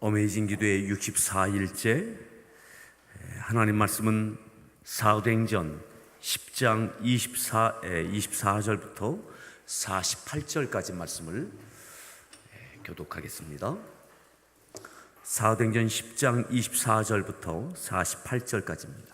어메이징 기도의 64일째 하나님 말씀은 사도행전 10장 24절부터 48절까지 말씀을 교독하겠습니다. 사도행전 10장 24절부터 48절까지입니다.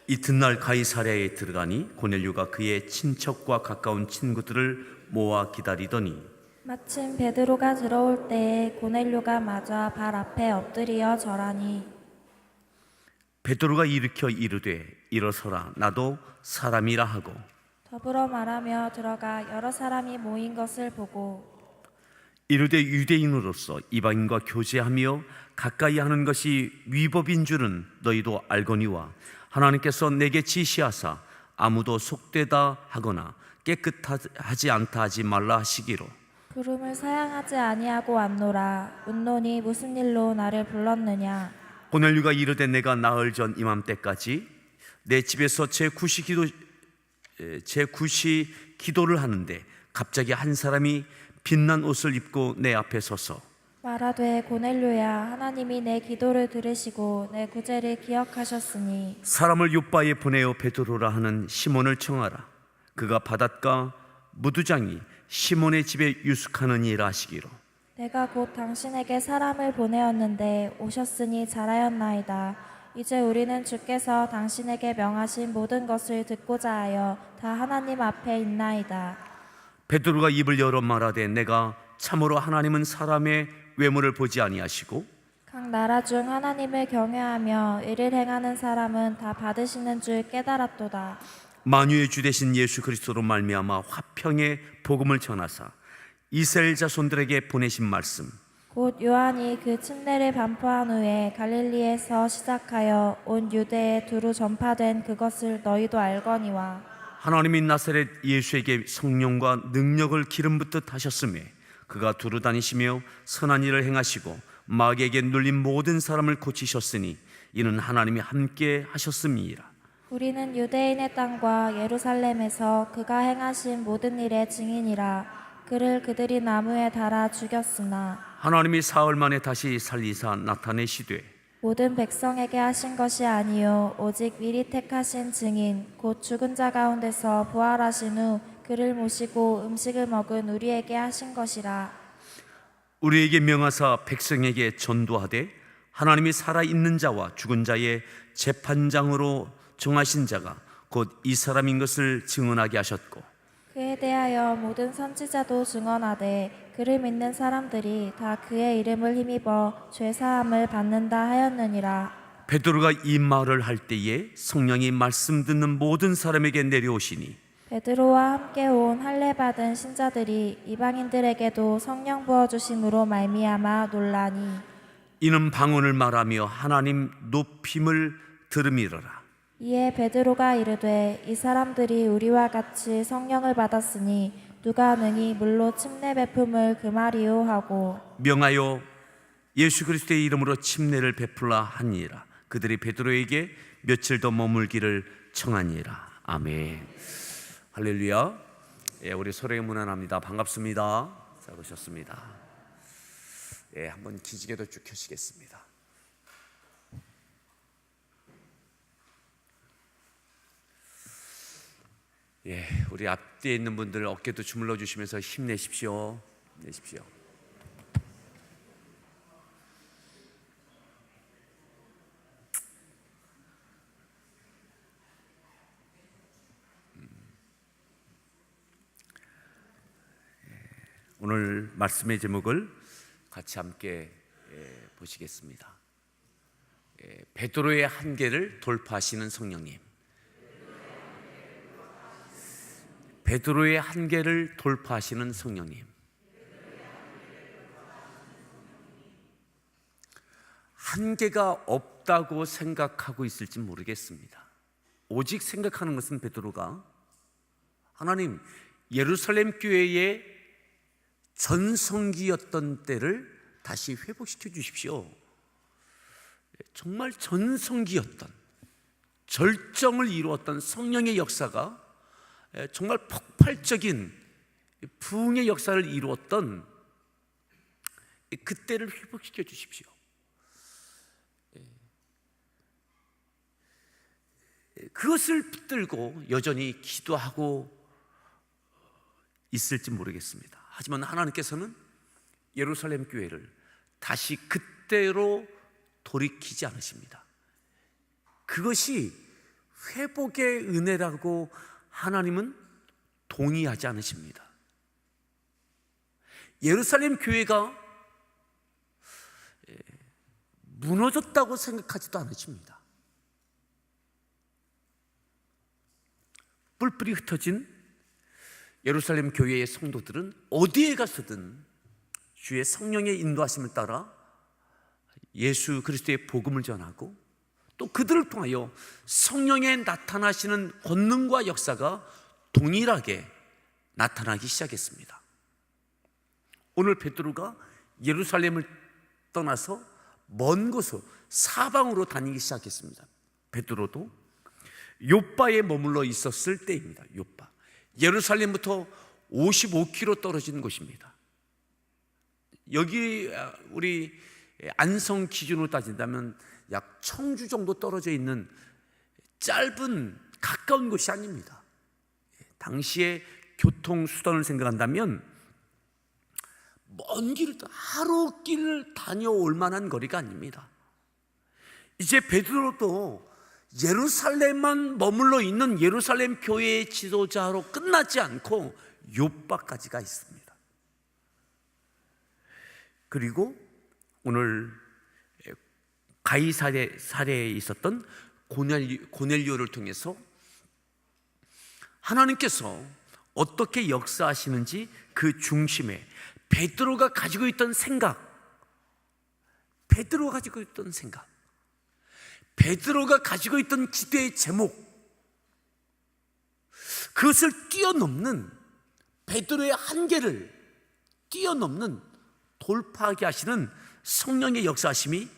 이튿날 가이사랴에 들어가니 고넬료가 그의 친척과 가까운 친구들을 모아 기다리더니 마침 베드로가 들어올 때에 고넬료가 맞아 발 앞에 엎드려 절하니 베드로가 일으켜 이르되 일어서라 나도 사람이라 하고 더불어 말하며 들어가 여러 사람이 모인 것을 보고 이르되 유대인으로서 이방인과 교제하며 가까이 하는 것이 위법인 줄은 너희도 알거니와 하나님께서 내게 지시하사 아무도 속되다 하거나 깨끗하지 않다 하지 말라 하시기로 부름을 사양하지 아니하고 왔노라. 묻노니 무슨 일로 나를 불렀느냐. 고넬료가 이르되 내가 나흘 전 이맘때까지 내 집에서 제9시 기도를 하는데 갑자기 한 사람이 빛난 옷을 입고 내 앞에 서서 말하되 고넬료야, 하나님이 내 기도를 들으시고 내 구제를 기억하셨으니 사람을 요바에 보내어 베드로라 하는 시몬을 청하라. 그가 바닷가 무두장이 시몬의 집에 유숙하느니라 하시기로 내가 곧 당신에게 사람을 보내었는데 오셨으니 잘하였나이다. 이제 우리는 주께서 당신에게 명하신 모든 것을 듣고자 하여 다 하나님 앞에 있나이다. 베드로가 입을 열어 말하되 내가 참으로 하나님은 사람의 외모를 보지 아니하시고 각 나라 중 하나님을 경외하며 의를 행하는 사람은 다 받으시는 줄 깨달았도다. 만유의 주 되신 예수 그리스도로 말미암아 화평의 복음을 전하사 이스라엘 자손들에게 보내신 말씀 곧 요한이 그 침례를 반포한 후에 갈릴리에서 시작하여 온 유대에 두루 전파된 그것을 너희도 알거니와 하나님이 나사렛 예수에게 성령과 능력을 기름 붓듯 하셨음에 그가 두루 다니시며 선한 일을 행하시고 마귀에게 눌린 모든 사람을 고치셨으니 이는 하나님이 함께 하셨음이니라. 우리는 유대인의 땅과 예루살렘에서 그가 행하신 모든 일의 증인이라. 그를 그들이 나무에 달아 죽였으나 하나님이 사흘 만에 다시 살리사 나타내시되 모든 백성에게 하신 것이 아니요 오직 미리 택하신 증인 곧 죽은 자 가운데서 부활하신 후 그를 모시고 음식을 먹은 우리에게 하신 것이라. 우리에게 명하사 백성에게 전도하되 하나님이 살아있는 자와 죽은 자의 재판장으로 정하신 자가 곧 이 사람인 것을 증언하게 하셨고 그에 대하여 모든 선지자도 증언하되 그를 믿는 사람들이 다 그의 이름을 힘입어 죄사함을 받는다 하였느니라. 베드로가 이 말을 할 때에 성령이 말씀 듣는 모든 사람에게 내려오시니 베드로와 함께 온 할례 받은 신자들이 이방인들에게도 성령 부어 주심으로 말미암아 놀라니 이는 방언을 말하며 하나님 높임을 들음이로라. 이에 베드로가 이르되 이 사람들이 우리와 같이 성령을 받았으니 누가 능히 물로 침례 베품을 금하리요 하고 명하여 예수 그리스도의 이름으로 침례를 베풀라 하니라. 그들이 베드로에게 며칠 더 머물기를 청하니라. 아멘. 할렐루야. 우리 서로에게 문안합니다. 반갑습니다. 잘 오셨습니다. 한번 기지개도 쭉 켜시겠습니다. 우리 앞뒤에 있는 분들 어깨도 주물러 주시면서 힘내십시오. 내십시오. 오늘 말씀의 제목을 같이 함께 보시겠습니다. 베드로의 한계를 돌파하시는 성령님. 베드로의 한계를 돌파하시는 성령님. 한계가 없다고 생각하고 있을지 모르겠습니다. 오직 생각하는 것은 베드로가 하나님 예루살렘 교회의 전성기였던 때를 다시 회복시켜 주십시오. 정말 전성기였던 절정을 이루었던 성령의 역사가 정말 폭발적인 부흥의 역사를 이루었던 그때를 회복시켜 주십시오. 그것을 붙들고 여전히 기도하고 있을지 모르겠습니다. 하지만 하나님께서는 예루살렘 교회를 다시 그때로 돌이키지 않으십니다. 그것이 회복의 은혜라고 하나님은 동의하지 않으십니다. 예루살렘 교회가 무너졌다고 생각하지도 않으십니다. 뿔뿔이 흩어진 예루살렘 교회의 성도들은 어디에 가서든 주의 성령의 인도하심을 따라 예수 그리스도의 복음을 전하고 또 그들을 통하여 성령의 나타나시는 권능과 역사가 동일하게 나타나기 시작했습니다. 오늘 베드로가 예루살렘을 떠나서 먼 곳으로 사방으로 다니기 시작했습니다. 베드로도 욥바에 머물러 있었을 때입니다. 욥바, 예루살렘부터 55km 떨어진 곳입니다. 여기 우리 안성 기준으로 따진다면 약 청주 정도 떨어져 있는 짧은 가까운 곳이 아닙니다. 당시의 교통수단을 생각한다면 먼 길을 하루 길을 다녀올 만한 거리가 아닙니다. 이제 베드로도 예루살렘만 머물러 있는 예루살렘 교회의 지도자로 끝나지 않고 욥바까지 가 있습니다. 그리고 오늘 가이사랴에 있었던 고넬료를 통해서 하나님께서 어떻게 역사하시는지 그 중심에 베드로가 가지고 있던 생각, 베드로가 가지고 있던 기도의 제목, 그것을 뛰어넘는 베드로의 한계를 뛰어넘는 돌파하게 하시는 성령의 역사하심이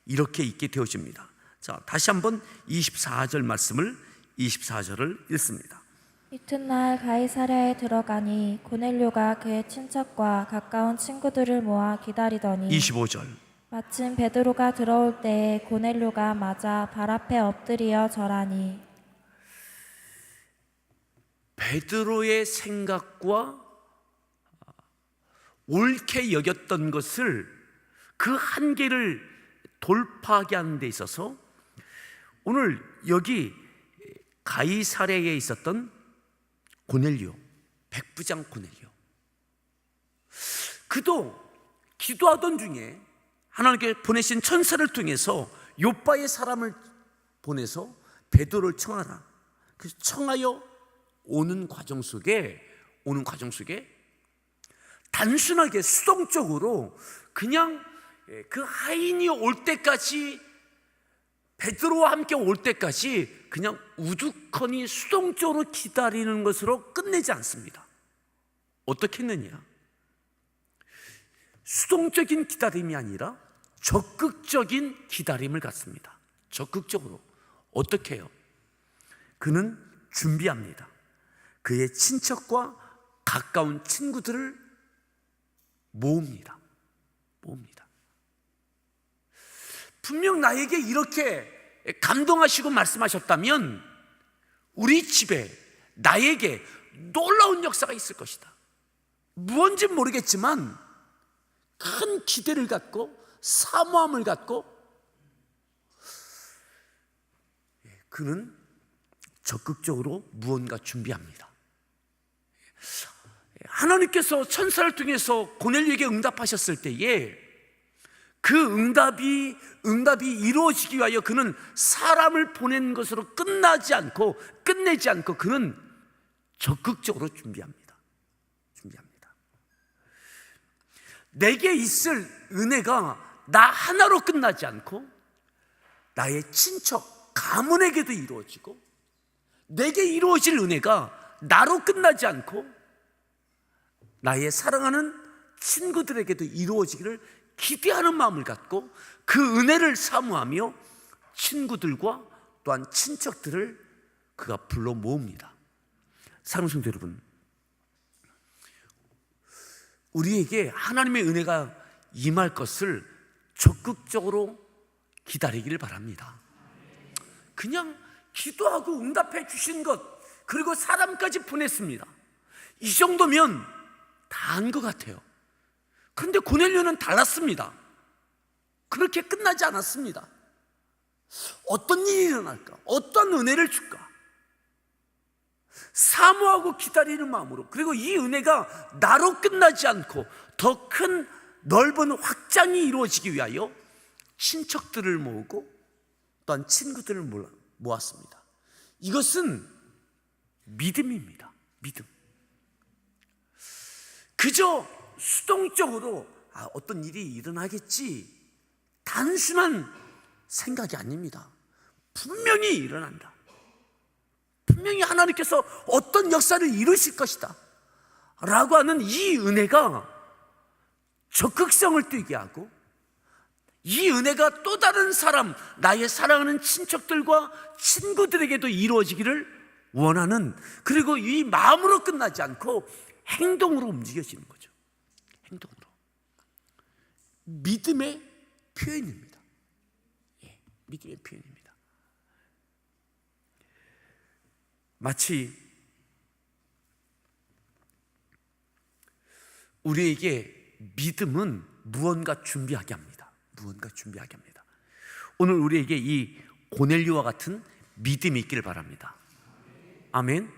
이렇게 있게 되어집니다. 자, 다시 한번 24절 말씀을 24절을 읽습니다. 이튿날 가이사랴에 들어가니 고넬료가 그의 친척과 가까운 친구들을 모아 기다리더니 25절 마침 베드로가 들어올 때에 고넬료가 맞아 발 앞에 엎드려 절하니 베드로의 생각과 옳게 여겼던 것을 그 한계를 돌파하게 하는 데 있어서 오늘 여기 가이사랴에 있었던 고넬료, 백부장 고넬료, 그도 기도하던 중에 하나님께 보내신 천사를 통해서 욥바의 사람을 보내서 베드로를 청하라. 그래서 청하여 오는 과정 속에 단순하게 수동적으로 그냥 그 하인이 올 때까지, 베드로와 함께 올 때까지 그냥 우두커니 수동적으로 기다리는 것으로 끝내지 않습니다. 어떻게 했느냐? 수동적인 기다림이 아니라 적극적인 기다림을 갖습니다. 적극적으로. 어떻게 해요? 그는 준비합니다. 그의 친척과 가까운 친구들을 모읍니다. 분명 나에게 이렇게 감동하시고 말씀하셨다면 우리 집에 나에게 놀라운 역사가 있을 것이다. 무언지 모르겠지만 큰 기대를 갖고 사모함을 갖고 그는 적극적으로 무언가 준비합니다. 하나님께서 천사를 통해서 고넬료에게 응답하셨을 때에 그 응답이 이루어지기 위하여 그는 사람을 보낸 것으로 끝내지 않고 그는 적극적으로 준비합니다. 내게 있을 은혜가 나 하나로 끝나지 않고 나의 친척, 가문에게도 이루어지고 내게 이루어질 은혜가 나로 끝나지 않고 나의 사랑하는 친구들에게도 이루어지기를 기대하는 마음을 갖고 그 은혜를 사모하며 친구들과 또한 친척들을 그가 불러 모읍니다. 사랑하는 성도 여러분, 우리에게 하나님의 은혜가 임할 것을 적극적으로 기다리기를 바랍니다. 그냥 기도하고 응답해 주신 것, 그리고 사람까지 보냈습니다. 이 정도면 다 한 것 같아요. 그런데 고넬료는 달랐습니다. 그렇게 끝나지 않았습니다. 어떤 일이 일어날까? 어떤 은혜를 줄까? 사모하고 기다리는 마음으로, 그리고 이 은혜가 나로 끝나지 않고 더 큰 넓은 확장이 이루어지기 위하여 친척들을 모으고 또한 친구들을 모았습니다. 이것은 믿음입니다. 믿음. 그저 수동적으로 어떤 일이 일어나겠지, 단순한 생각이 아닙니다. 분명히 일어난다. 분명히 하나님께서 어떤 역사를 이루실 것이다 라고 하는 이 은혜가 적극성을 띠게 하고, 이 은혜가 또 다른 사람, 나의 사랑하는 친척들과 친구들에게도 이루어지기를 원하는, 그리고 이 마음으로 끝나지 않고 행동으로 움직여지는 거죠. 행동으로. 믿음의 표현입니다. 믿음의 표현입니다. 마치 우리에게 믿음은 무언가 준비하게 합니다. 무언가 준비하게 합니다. 오늘 우리에게 이 고넬료와 같은 믿음이 있기를 바랍니다. 아멘.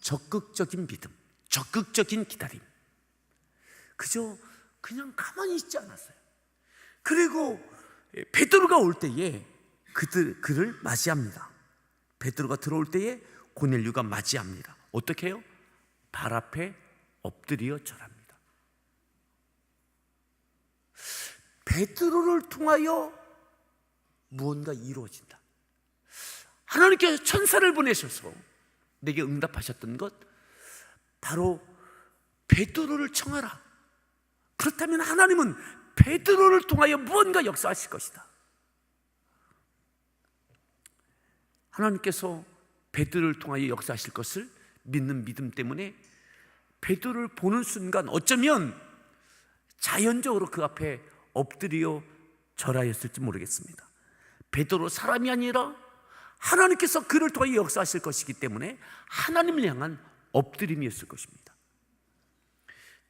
적극적인 믿음, 적극적인 기다림. 그냥 가만히 있지 않았어요. 그리고 베드로가 올 때에 그를 맞이합니다. 베드로가 들어올 때에 고넬료가 맞이합니다. 어떻게 해요? 발 앞에 엎드려 절합니다. 베드로를 통하여 무언가 이루어진다. 하나님께서 천사를 보내셔서 내게 응답하셨던 것, 바로 베드로를 청하라. 그렇다면 하나님은 베드로를 통하여 무언가 역사하실 것이다. 하나님께서 베드로를 통하여 역사하실 것을 믿는 믿음 때문에 베드로를 보는 순간 어쩌면 자연적으로 그 앞에 엎드려 절하였을지 모르겠습니다. 베드로 사람이 아니라 하나님께서 그를 통하여 역사하실 것이기 때문에 하나님을 향한 엎드림이었을 것입니다.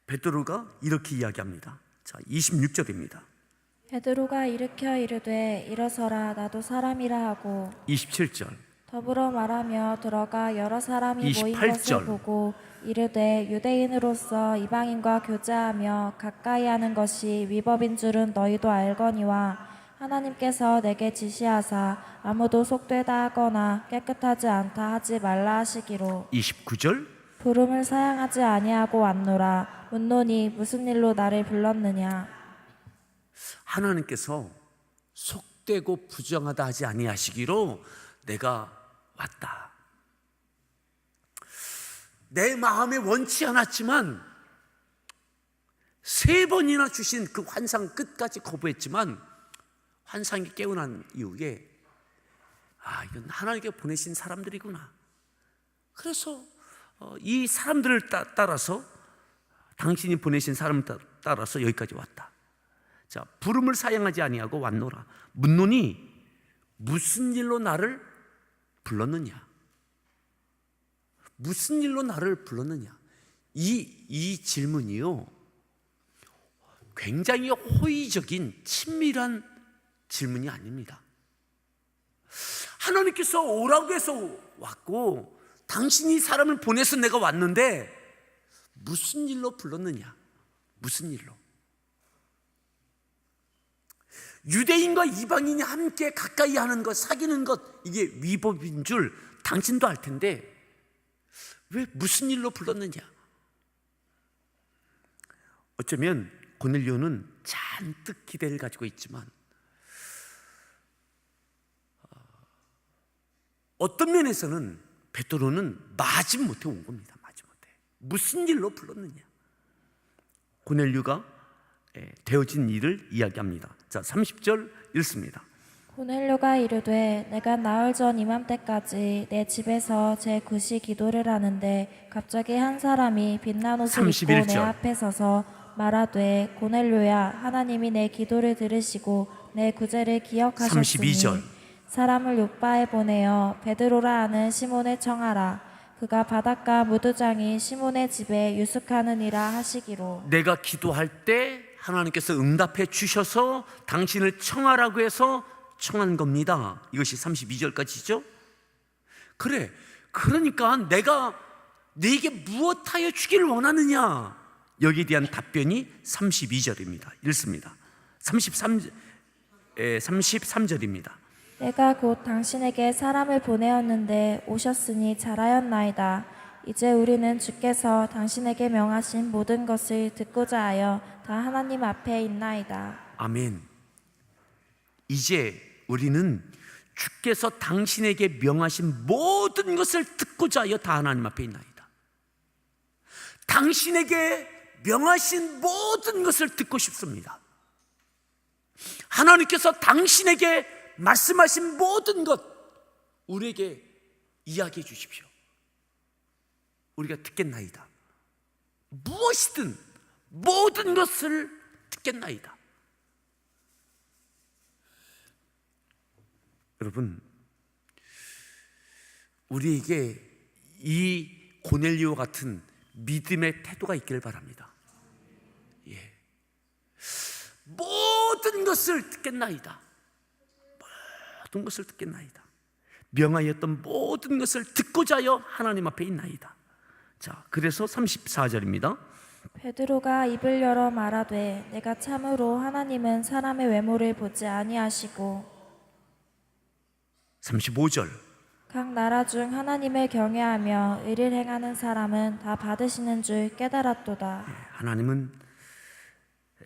베드로가 이렇게 이야기합니다. 자, 26절입니다. 베드로가 일으켜 이르되 일어서라, 나도 사람이라 하고 27절, 더불어 말하며 들어가 여러 사람이 모인 28절. 것을 보고 이르되 유대인으로서 이방인과 교제하며 가까이 하는 것이 위법인 줄은 너희도 알거니와 하나님께서 내게 지시하사 아무도 속되다 하거나 깨끗하지 않다 하지 말라 하시기로 29절, 부름을 사양하지 아니하고 왔노라. 묻노니 무슨 일로 나를 불렀느냐. 하나님께서 속되고 부정하다 하지 아니하시기로 내가 왔다. 내 마음에 원치 않았지만 3번이나 주신 그 환상 끝까지 거부했지만 환상이 깨어난 이후에 이건 하나님께 보내신 사람들이구나. 그래서 이 사람들을 따라서, 당신이 보내신 사람을 따라서 여기까지 왔다. 자, 부름을 사양하지 아니하고 왔노라. 묻노니 무슨 일로 나를 불렀느냐? 무슨 일로 나를 불렀느냐? 이 질문이요, 굉장히 호의적인 친밀한 질문이 아닙니다. 하나님께서 오라고 해서 왔고, 당신이 사람을 보내서 내가 왔는데 무슨 일로 불렀느냐? 무슨 일로? 유대인과 이방인이 함께 가까이 하는 것, 사귀는 것, 이게 위법인 줄 당신도 알 텐데 왜 무슨 일로 불렀느냐? 어쩌면 고넬료는 잔뜩 기대를 가지고 있지만 어떤 면에서는 베드로는 마지못해 온 겁니다. 마지못해. 무슨 일로 불렀느냐? 고넬료가 되어진 일을 이야기합니다. 자, 30절 읽습니다. 고넬료가 이르되 내가 나흘 전 이맘때까지 내 집에서 제 굿이 기도를 하는데 갑자기 한 사람이 빛난 옷을 입고 31 내 절. 앞에 서서 말하되 고넬료야 하나님이 내 기도를 들으시고 내 구제를 32 기억하셨으니 절. 사람을 요바에 보내어 베드로라 하는 시몬을 청하라. 그가 바닷가 무두장이 시몬의 집에 유숙하느니라 하시기로. 내가 기도할 때 하나님께서 응답해 주셔서 당신을 청하라고 해서 청한 겁니다. 이것이 32절까지죠. 그래, 그러니까 내가 네게 무엇하여 주기를 원하느냐, 여기에 대한 답변이 32절입니다. 읽습니다. 33절입니다. 내가 곧 당신에게 사람을 보내었는데 오셨으니 잘하였나이다. 이제 우리는 주께서 당신에게 명하신 모든 것을 듣고자 하여 다 하나님 앞에 있나이다. 아멘. 이제 우리는 주께서 당신에게 명하신 모든 것을 듣고자 하여 다 하나님 앞에 있나이다. 당신에게 명하신 모든 것을 듣고 싶습니다. 하나님께서 당신에게 말씀하신 모든 것 우리에게 이야기해 주십시오. 우리가 듣겠나이다. 무엇이든 모든 것을 듣겠나이다. 여러분, 우리에게 이 고넬료와 같은 믿음의 태도가 있기를 바랍니다. 예. 모든 것을 듣겠나이다. 모든 것을 듣겠나이다. 명하였던 모든 것을 듣고자 하여 하나님 앞에 있나이다. 자, 그래서 34절입니다. 베드로가 입을 열어 말하되 내가 참으로 하나님은 사람의 외모를 보지 아니하시고 35절. 각 나라 중 하나님을 경외하며 의를 행하는 사람은 다 받으시는 줄 깨달았도다. 하나님은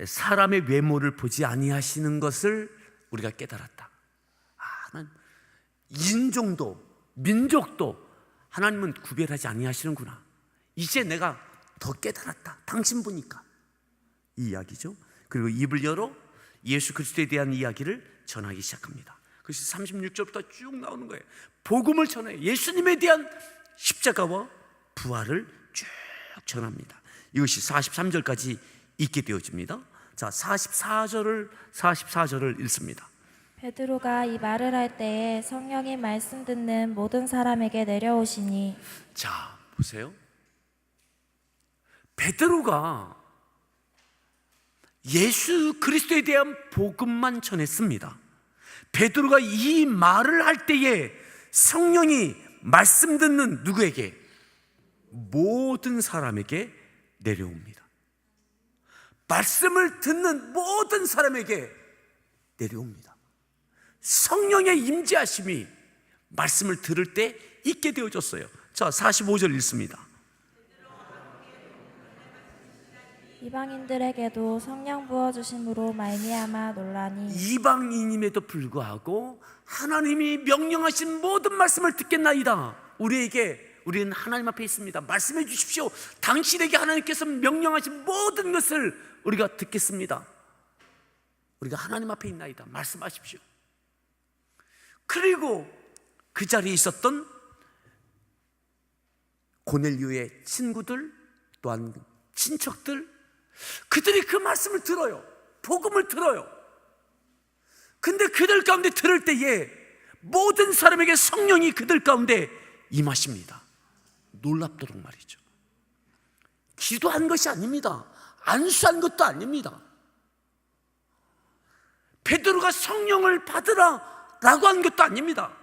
사람의 외모를 보지 아니하시는 것을 우리가 깨달았다. 하나님, 인종도 민족도 하나님은 구별하지 아니하시는구나. 이제 내가 더 깨달았다. 당신 보니까. 이 이야기죠. 그리고 입을 열어 예수 그리스도에 대한 이야기를 전하기 시작합니다. 그래서 36절부터 쭉 나오는 거예요. 복음을 전해요. 예수님에 대한 십자가와 부활을 쭉 전합니다. 이것이 43절까지 있게 되어집니다. 자, 44절을 읽습니다. 베드로가 이 말을 할 때에 성령이 말씀 듣는 모든 사람에게 내려오시니. 자, 보세요. 베드로가 예수 그리스도에 대한 복음만 전했습니다. 베드로가 이 말을 할 때에 성령이 말씀 듣는 누구에게? 모든 사람에게 내려옵니다. 말씀을 듣는 모든 사람에게 내려옵니다. 성령의 임재하심이 말씀을 들을 때 있게 되어졌어요. 자, 45절 읽습니다. 이방인들에게도 성령 부어주심으로 말미암아 놀라니. 이방인임에도 불구하고 하나님이 명령하신 모든 말씀을 듣겠나이다. 우리는 하나님 앞에 있습니다. 말씀해 주십시오. 당신에게 하나님께서 명령하신 모든 것을 우리가 듣겠습니다. 우리가 하나님 앞에 있나이다. 말씀하십시오. 그리고 그 자리에 있었던 고넬료의 친구들, 또한 친척들, 그들이 그 말씀을 들어요. 복음을 들어요. 근데 그들 가운데 들을 때에 모든 사람에게 성령이 그들 가운데 임하십니다. 놀랍도록 말이죠. 기도한 것이 아닙니다. 안수한 것도 아닙니다. 베드로가 성령을 받으라 라고 한 것도 아닙니다.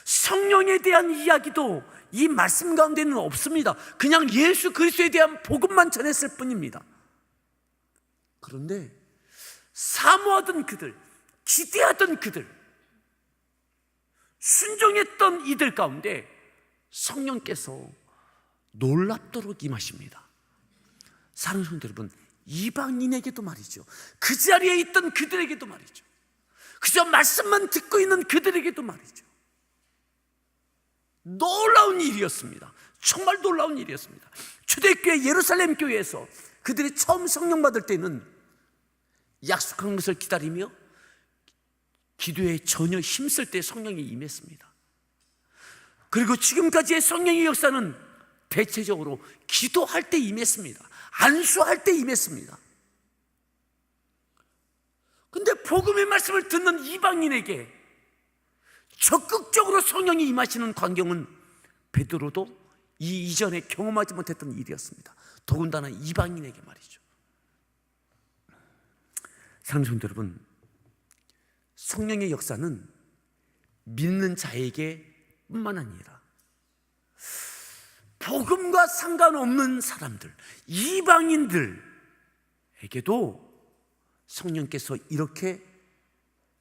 성령에 대한 이야기도 이 말씀 가운데는 없습니다. 그냥 예수 그리스도에 대한 복음만 전했을 뿐입니다. 그런데 사모하던 그들, 기대하던 그들, 순종했던 이들 가운데 성령께서 놀랍도록 임하십니다. 사랑하는 성도 여러분, 이방인에게도 말이죠. 그 자리에 있던 그들에게도 말이죠. 그저 말씀만 듣고 있는 그들에게도 말이죠. 놀라운 일이었습니다. 정말 놀라운 일이었습니다. 초대교회 예루살렘 교회에서 그들이 처음 성령 받을 때는 약속한 것을 기다리며 기도에 전혀 힘쓸 때 성령이 임했습니다. 그리고 지금까지의 성령의 역사는 대체적으로 기도할 때 임했습니다. 안수할 때 임했습니다. 근데 복음의 말씀을 듣는 이방인에게 적극적으로 성령이 임하시는 광경은 베드로도 이전에 경험하지 못했던 일이었습니다. 더군다나 이방인에게 말이죠. 사랑하는 성도 여러분, 성령의 역사는 믿는 자에게 뿐만 아니라 복음과 상관없는 사람들, 이방인들에게도 성령께서 이렇게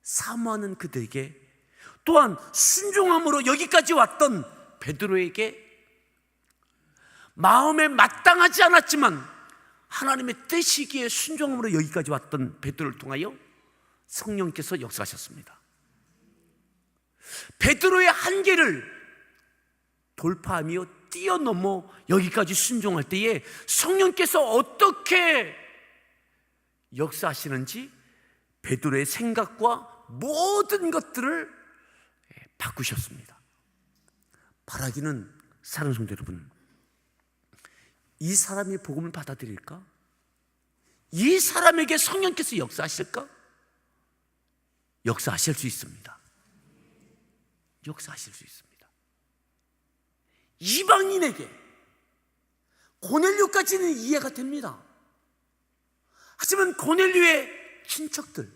사모하는 그들에게, 또한 순종함으로 여기까지 왔던 베드로에게 마음에 마땅하지 않았지만 하나님의 뜻이기에 순종함으로 여기까지 왔던 베드로를 통하여 성령께서 역사하셨습니다. 베드로의 한계를 돌파하며 뛰어넘어 여기까지 순종할 때에 성령께서 어떻게 역사하시는지 베드로의 생각과 모든 것들을 바꾸셨습니다. 바라기는, 사랑하는 성도 여러분, 이 사람이 복음을 받아들일까? 이 사람에게 성령께서 역사하실까? 역사하실 수 있습니다. 역사하실 수 있습니다. 이방인에게, 고넬료까지는 이해가 됩니다. 하지만 고넬료의 친척들,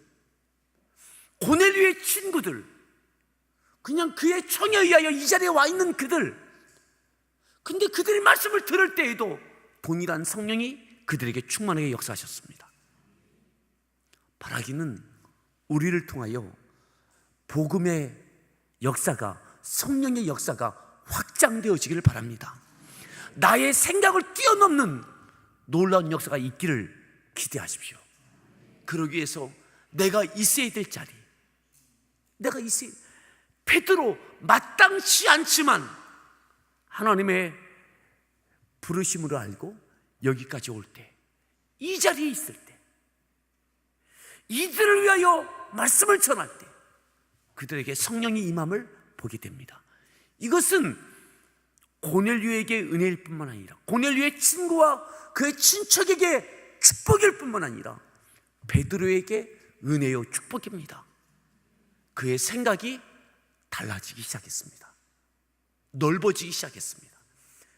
고넬료의 친구들, 그냥 그의 청에 의하여 이 자리에 와 있는 그들, 근데 그들의 말씀을 들을 때에도 동일한 성령이 그들에게 충만하게 역사하셨습니다. 바라기는 우리를 통하여 복음의 역사가, 성령의 역사가 확장되어지기를 바랍니다. 나의 생각을 뛰어넘는 놀라운 역사가 있기를 기대하십시오. 그러기 위해서 내가 있어야 될 자리, 내가 있어야, 베드로 마땅치 않지만 하나님의 부르심으로 알고 여기까지 올 때, 이 자리에 있을 때, 이들을 위하여 말씀을 전할 때 그들에게 성령이 임함을 보게 됩니다. 이것은 고넬료에게 은혜일 뿐만 아니라 고넬료의 친구와 그의 친척에게 축복일 뿐만 아니라 베드로에게 은혜요 축복입니다. 그의 생각이 달라지기 시작했습니다. 넓어지기 시작했습니다.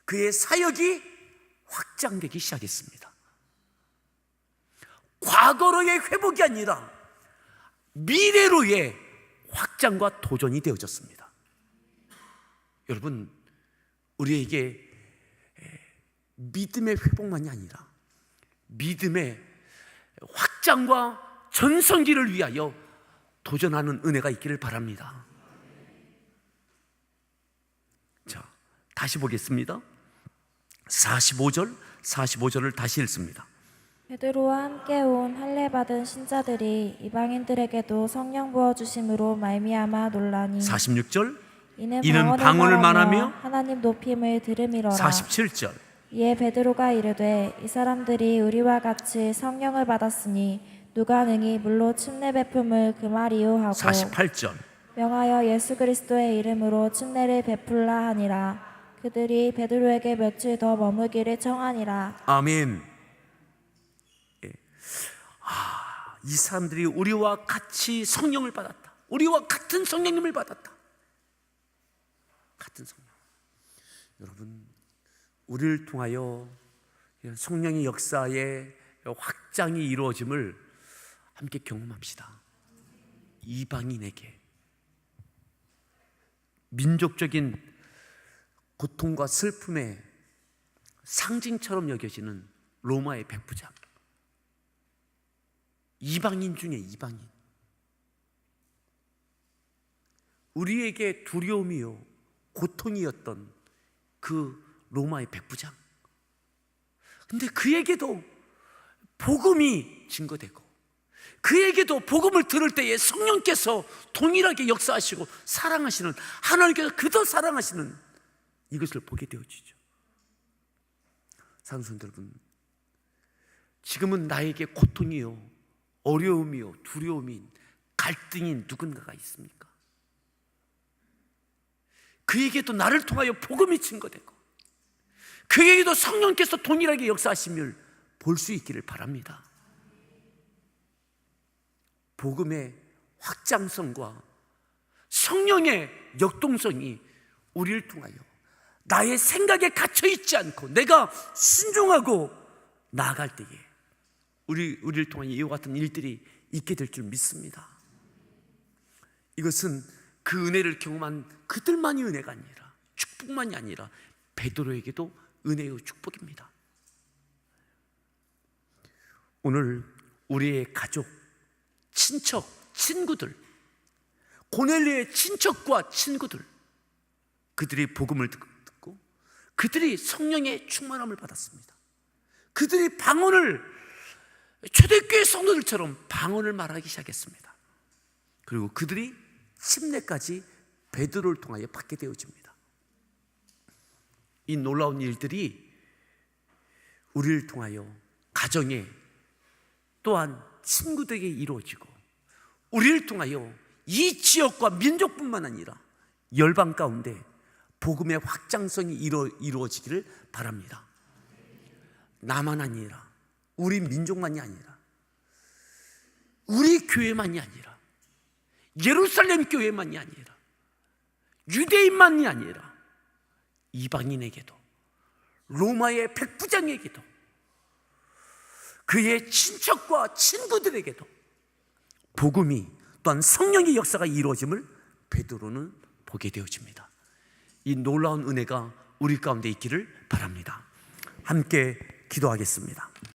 그의 사역이 확장되기 시작했습니다. 과거로의 회복이 아니라 미래로의 확장과 도전이 되어졌습니다. 여러분, 우리에게 믿음의 회복만이 아니라 믿음의 확장과 전성기를 위하여 도전하는 은혜가 있기를 바랍니다. 자, 다시 보겠습니다. 45절을 다시 읽습니다. 베드로와 함께 온 할례 받은 신자들이 이방인들에게도 성령 부어 주심으로 말미암아 놀라니 46절, 이는 방언을 말하며 하나님 높임을 들음이로라. 47절, 이에 베드로가 이르되 이 사람들이 우리와 같이 성령을 받았으니 누가 능히 물로 침례 베품을 금하리요 하고 48절, 명하여 예수 그리스도의 이름으로 침례를 베풀라 하니라. 그들이 베드로에게 며칠 더 머무기를 청하니라. 아멘. 이 사람들이 우리와 같이 성령을 받았다. 우리와 같은 성령님을 받았다. 같은 성령. 여러분, 우리를 통하여 성령의 역사의 확장이 이루어짐을 함께 경험합시다. 이방인에게 민족적인 고통과 슬픔의 상징처럼 여겨지는 로마의 백부장, 이방인 중에 이방인, 우리에게 두려움이요 고통이었던 그 로마의 백부장, 근데 그에게도 복음이 증거되고 그에게도 복음을 들을 때에 성령께서 동일하게 역사하시고 사랑하시는, 하나님께서 그더 사랑하시는 이것을 보게 되어지죠. 사랑하는 성도 여러분, 지금은 나에게 고통이요 어려움이요 두려움인 갈등이 누군가가 있습니까? 그에게도 나를 통하여 복음이 증거되고 그에게도 성령께서 동일하게 역사하심을 볼 수 있기를 바랍니다. 복음의 확장성과 성령의 역동성이 우리를 통하여 나의 생각에 갇혀있지 않고 내가 순종하고 나아갈 때에 우리를 통하여 이와 같은 일들이 있게 될 줄 믿습니다. 이것은 그 은혜를 경험한 그들만이 은혜가 아니라, 축복만이 아니라 베드로에게도 은혜의 축복입니다. 오늘 우리의 가족, 친척, 친구들, 고넬료의 친척과 친구들, 그들이 복음을 듣고 그들이 성령의 충만함을 받았습니다. 그들이 방언을, 초대교회 성도들처럼 방언을 말하기 시작했습니다. 그리고 그들이 침례까지 베드로를 통하여 받게 되어집니다. 이 놀라운 일들이 우리를 통하여 가정에, 또한 친구들에게 이루어지고 우리를 통하여 이 지역과 민족뿐만 아니라 열방 가운데 복음의 확장성이 이루어지기를 바랍니다. 나만 아니라, 우리 민족만이 아니라, 우리 교회만이 아니라, 예루살렘 교회만이 아니라, 유대인만이 아니라 이방인에게도, 로마의 백부장에게도, 그의 친척과 친구들에게도 복음이, 또한 성령의 역사가 이루어짐을 베드로는 보게 되어집니다. 이 놀라운 은혜가 우리 가운데 있기를 바랍니다. 함께 기도하겠습니다.